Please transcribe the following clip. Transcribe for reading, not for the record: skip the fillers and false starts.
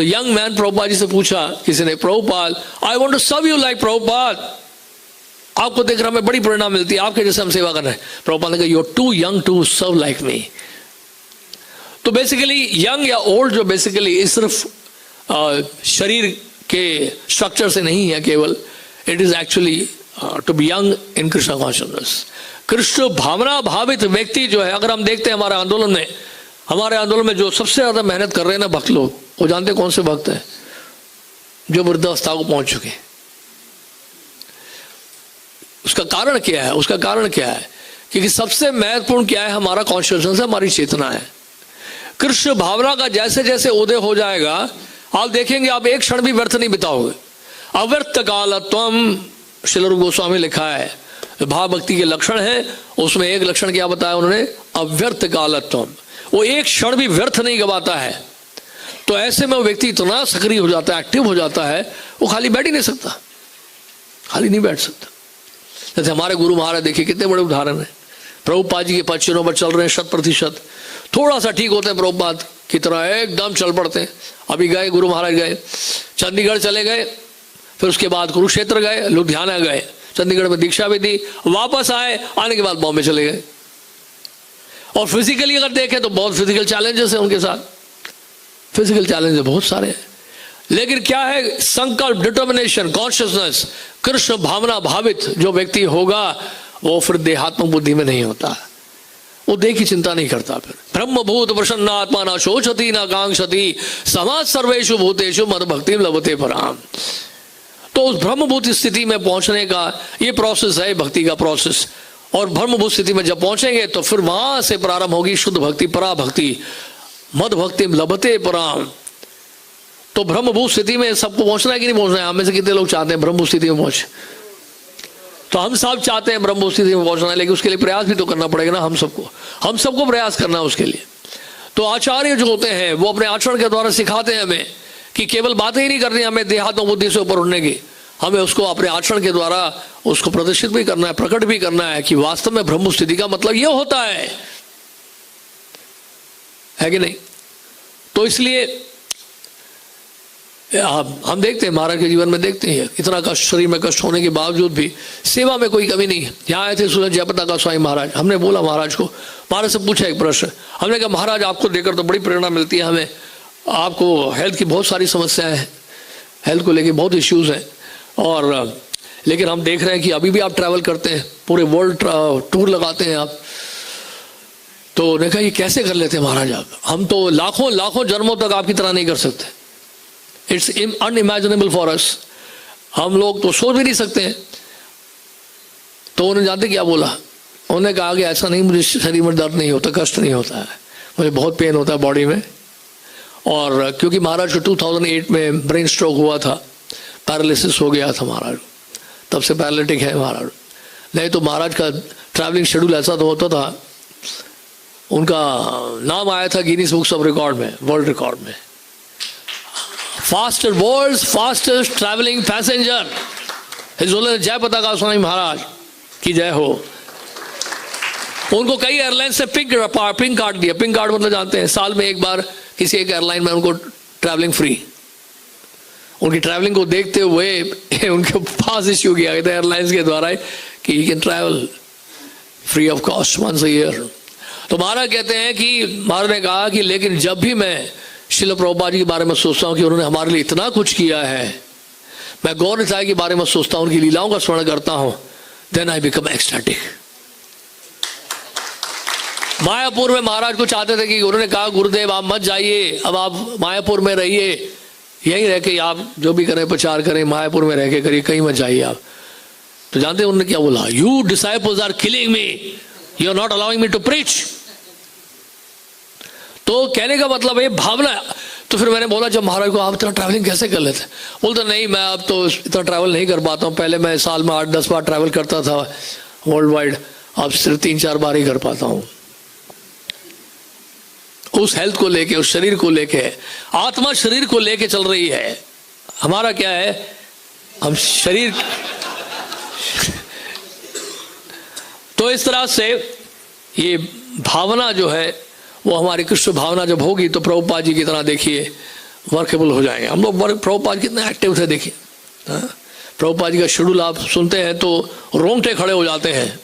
तो young man Prabhupada ji से पूछा किसी ने, Prabhupada I want to serve you like Prabhupada, आपको देखकर हमें बड़ी प्रेरणा मिलती है, आपके जैसे हम सेवा कर रहे हैं। प्रभुपाद ने कहा, you are too young to serve like me. तो बेसिकली यंग या ओल्ड जो बेसिकली इस सिर्फ शरीर के स्ट्रक्चर से नहीं है केवल, it is actually to be young in Krishna consciousness. Krishna भावना भावित व्यक्ति जो है, अगर हम देखते हैं हमारे आंदोलन में जो सबसे ज्यादा मेहनत कर रहे हैं ना भक्त लोग, वो जानते कौन से भक्त हैं? जो वृद्धावस्था को पहुंच चुके। उसका कारण क्या है? क्योंकि सबसे महत्वपूर्ण क्या है? हमारा कॉन्शियसनेस है, हमारी चेतना है। कृष्ण भावना का जैसे जैसे उदय हो जाएगा, आप देखेंगे आप एक क्षण भी व्यर्थ नहीं बिताओगे। अव्यर्थ कालत्वम, श्रील रूप गोस्वामी लिखा है, भाव भक्ति के लक्षण है, उसमें एक लक्षण क्या बताया उन्होंने? अव्यर्थ कालत्वम। वो एक क्षण भी व्यर्थ नहीं गवाता है। तो ऐसे में वो व्यक्ति इतना सक्रिय हो जाता है, एक्टिव हो जाता है, वो खाली बैठ ही नहीं सकता, खाली नहीं बैठ सकता। जैसे हमारे गुरु महाराज देखिए कितने बड़े उदाहरण है। प्रभुपाद जी के पश्चिनों पर चल रहे हैं 100%, थोड़ा सा ठीक होते हैं प्रभुपाद की तरह एकदम चल पड़ते हैं। अभी गए गुरु महाराज गए, चंडीगढ़ चले गए, फिर उसके बाद कुरुक्षेत्र गए, लुधियाना गए, चंडीगढ़ में दीक्षा भी दी, वापस आए, आने के बाद बॉम्बे चले गए। और फिजिकली अगर देखें तो बहुत फिजिकल चैलेंजेस हैं उनके साथ, फिजिकल चैलेंजेस बहुत सारे हैं, लेकिन क्या है? संकल्प, डिटर्मिनेशन, कॉन्शियसनेस, कृष्ण भावना भावित जो व्यक्ति होगा वो फिर देहात्मक बुद्धि में नहीं होता, वो देह की चिंता नहीं करता। फिर ब्रह्मभूत प्रसन्नात्मा न शोचति न कांक्षति समाज सर्वेषु भूतेषु मद भक्ति लभते पराम। तो उस ब्रह्मभूत स्थिति में पहुंचने का ये प्रोसेस है, भक्ति का प्रोसेस। और ब्रह्मभूत स्थिति में जब पहुंचेंगे तो फिर वहां से प्रारंभ होगी शुद्ध भक्ति, परा भक्ति, मद भक्ति लभते पराम। तो ब्रह्मभूत स्थिति में सबको पहुंचना है कि नहीं पहुंचना है? हमें से कितने लोग चाहते हैं ब्रह्मभूत स्थिति में पहुंचे? तो हम सब चाहते हैं ब्रह्मभूत स्थिति में पहुंचना है, लेकिन उसके लिए प्रयास भी तो करना पड़ेगा ना हम सबको प्रयास करना है उसके लिए। तो आचार्य जो होते हैं वो अपने आचरण के द्वारा सिखाते हैं हमें कि केवल बातें ही नहीं करनी हमें देहात्म बुद्धि से ऊपर उठने की, हमें उसको अपने आचरण के द्वारा उसको प्रदर्शित भी करना है, प्रकट भी करना है कि वास्तव में ब्रह्म स्थिति का मतलब ये होता है कि नहीं? तो इसलिए हम देखते हैं महाराज के जीवन में, देखते हैं इतना कष्ट, शरीर में कष्ट होने के बावजूद भी सेवा में कोई कमी नहीं है। यहाँ आए थे सुरेश जयप्रताप स्वामी महाराज, हमने बोला महाराज को, महाराज से पूछा एक प्रश्न, हमने कहा महाराज आपको देखकर तो बड़ी प्रेरणा मिलती है हमें, आपको हेल्थ की बहुत सारी समस्याएं हैं, हेल्थ को लेके बहुत इश्यूज हैं, और लेकिन हम देख रहे हैं कि अभी भी आप ट्रैवल करते हैं, पूरे वर्ल्ड टूर लगाते हैं आप। तो उन्होंने कहा ये कैसे कर लेते हैं महाराज आप? हम तो लाखों लाखों जन्मों तक आपकी तरह नहीं कर सकते, इट्स अनइमेजिनेबल फॉर अस, हम लोग तो सोच भी नहीं सकते हैं। तो उन्होंने जानते क्या बोला? उन्होंने कहा कि ऐसा नहीं, मुझे शरीर में दर्द नहीं होता, कष्ट नहीं होता है, मुझे बहुत पेन होता है बॉडी में। और क्योंकि महाराज को 2008 में ब्रेन स्ट्रोक हुआ था, पैरालिसिस हो गया था महाराज, तब से पैरालिटिक है महाराज। नहीं तो महाराज का ट्रैवलिंग शेड्यूल ऐसा तो होता था, उनका नाम आया था गिनीज बुक्स ऑफ रिकॉर्ड में, वर्ल्ड रिकॉर्ड में, fastest world's fastest traveling passenger. Jayapataka Swami Maharaj की जय हो। उनको कई एयरलाइन से पिंक कार्ड दिया। पिंक कार्ड मतलब जानते हैं, साल में एक बार किसी एक एयरलाइन में उनको ट्रैवलिंग फ्री। उनकी ट्रैवलिंग को देखते हुए उनके पास इश्यू किया गया था एयरलाइंस के द्वारा कि you can travel free of cost once a year. तो महाराज कहते हैं कि महाराज ने कहा कि लेकिन जब भी मैं श्रील प्रभुपाद जी के बारे में सोचता हूँ कि उन्होंने हमारे लिए इतना कुछ किया है, मैं गौर निताई के बारे में सोचता हूँ, उनकी लीलाओं का स्मरण करता हूँ, then I become ecstatic. Mayapur में महाराज को चाहते थे कि उन्होंने कहा गुरुदेव आप मत जाइए, अब आप मायापुर में रहिए, यहीं रह के आप जो भी करें प्रचार करें, मायापुर में रह के करिए, कहीं मत जाइए आप। तो जानते हैं उन्होंने क्या बोला? You disciples are killing me, you are not allowing me to preach. तो कहने का मतलब है भावना। तो फिर मैंने बोला जब महाराज को आप इतना ट्रैवलिंग कैसे कर लेते? बोलते नहीं मैं अब तो इतना ट्रैवल नहीं कर पाता हूँ, पहले मैं साल में 8-10 बार ट्रैवल करता था वर्ल्ड वाइड, अब सिर्फ 3-4 बार ही कर पाता हूँ। उस हेल्थ को लेके, उस शरीर को लेके, आत्मा शरीर को लेके चल रही है। हमारा क्या है, हम शरीर। तो इस तरह से ये भावना जो है वो हमारी कृष्ण भावना जब होगी तो प्रभुपाद जी की तरह देखिए वर्केबल हो जाएंगे हम लोग। प्रभुपाद कितने एक्टिव थे देखिए। प्रभुपाद जी का शेड्यूल आप सुनते हैं तो रोंगटे खड़े हो जाते हैं।